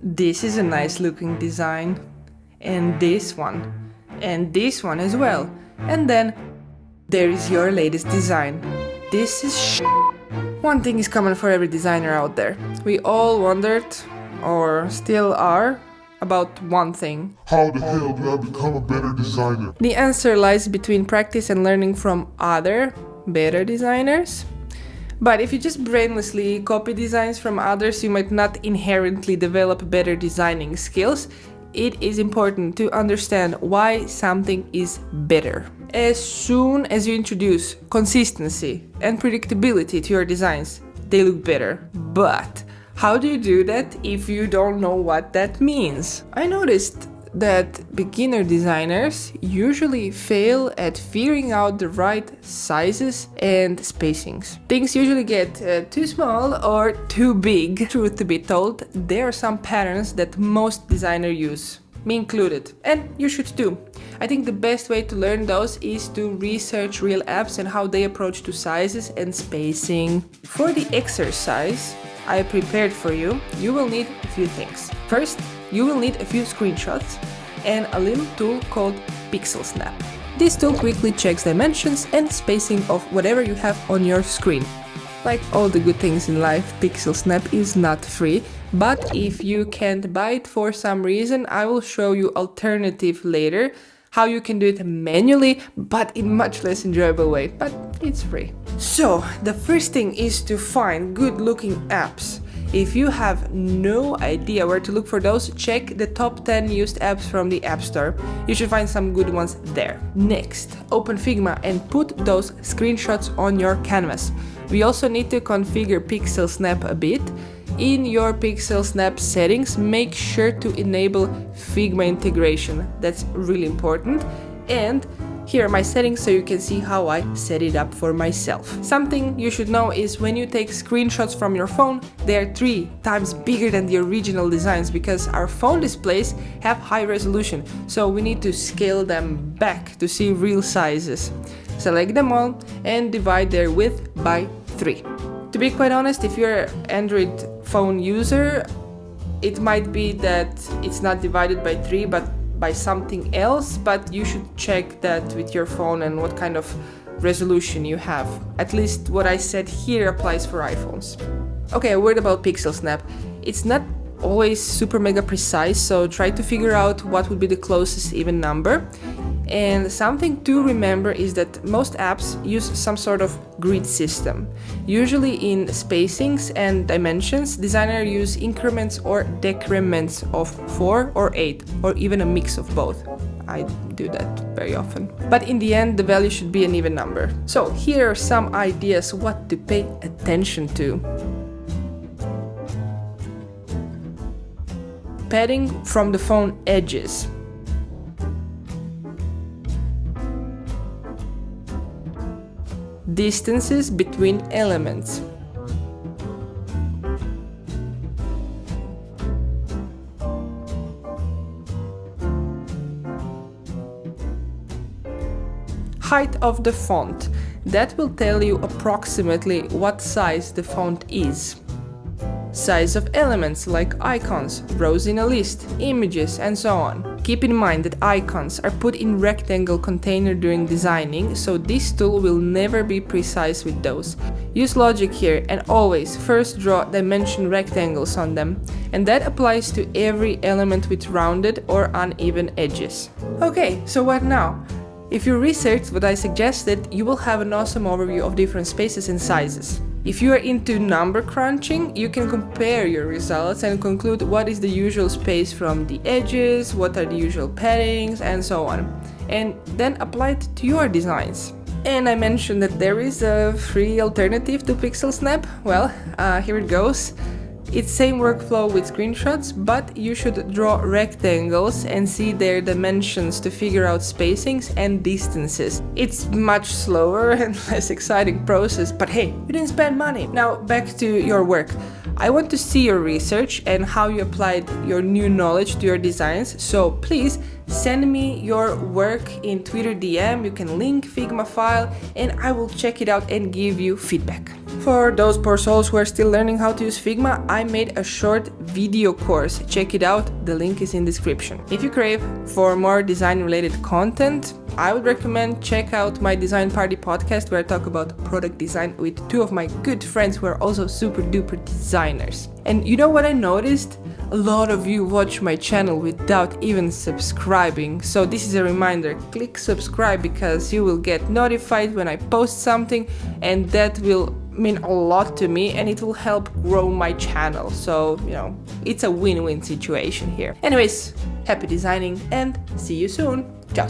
this is a nice looking design, and this one as well. And then there is your latest design. This is One thing is common for every designer out there. We all wondered, or still are, about one thing. How the hell do I become a better designer? The answer lies between practice and learning from other, better designers. But if you just brainlessly copy designs from others, you might not inherently develop better designing skills. It is important to understand why something is better. As soon as you introduce consistency and predictability to your designs, they look better. But how do you do that if you don't know what that means? I noticed that beginner designers usually fail at figuring out the right sizes and spacings. Things usually get too small or too big. Truth to be told, there are some patterns that most designers use, me included, and you should too. I think the best way to learn those is to research real apps and how they approach to sizes and spacing. For the exercise I prepared for you, you will need a few things. First, you will need a few screenshots and a little tool called Pixel Snap. This tool quickly checks dimensions and spacing of whatever you have on your screen. Like all the good things in life, Pixel Snap is not free, but if you can't buy it for some reason, I will show you alternative later, how you can do it manually, but in much less enjoyable way, but it's free. So, the first thing is to find good looking apps. If you have no idea where to look for those, check the top 10 used apps from the App Store. You should find some good ones there. Next, open Figma and put those screenshots on your canvas. We also need to configure Pixel Snap a bit. In your Pixel Snap settings, make sure to enable Figma integration. That's really important. And here are my settings so you can see how I set it up for myself. Something you should know is when you take screenshots from your phone, they are 3 times bigger than the original designs because our phone displays have high resolution, so we need to scale them back to see real sizes. Select them all and divide their width by 3. To be quite honest, if you're an Android phone user, it might be that it's not divided by 3 but by something else, but you should check that with your phone and what kind of resolution you have. At least what I said here applies for iPhones. Okay, a word about Pixel Snap. It's not always super mega precise, so try to figure out what would be the closest even number. And something to remember is that most apps use some sort of grid system. Usually in spacings and dimensions, designers use increments or decrements of 4 or 8, or even a mix of both. I do that very often. But in the end, the value should be an even number. So here are some ideas what to pay attention to. Padding from the phone edges. Distances between elements. Height of the font. That will tell you approximately what size the font is. Size of elements like icons, rows in a list, images, and so on. Keep in mind that icons are put in rectangle container during designing, so this tool will never be precise with those. Use logic here and always first draw dimension rectangles on them, and that applies to every element with rounded or uneven edges. Okay, so what now? If you research what I suggested, you will have an awesome overview of different spaces and sizes. If you are into number crunching, you can compare your results and conclude what is the usual space from the edges, what are the usual paddings, and so on. And then apply it to your designs. And I mentioned that there is a free alternative to Pixel Snap. Well, here it goes. It's same workflow with screenshots, but you should draw rectangles and see their dimensions to figure out spacings and distances. It's much slower and less exciting process, but hey, you didn't spend money. Now back to your work. I want to see your research and how you applied your new knowledge to your designs, so please send me your work in Twitter DM. You can link Figma file and I will check it out and give you feedback. For those poor souls who are still learning how to use Figma, I made a short video course. Check it out, the link is in description. If you crave for more design related content, I would recommend check out my Design Party podcast where I talk about product design with two of my good friends who are also super duper designers. And you know what I noticed? A lot of you watch my channel without even subscribing. So this is a reminder, click subscribe because you will get notified when I post something, and that will mean a lot to me and it will help grow my channel. So, it's a win-win situation here. Anyways, happy designing and see you soon. Ciao.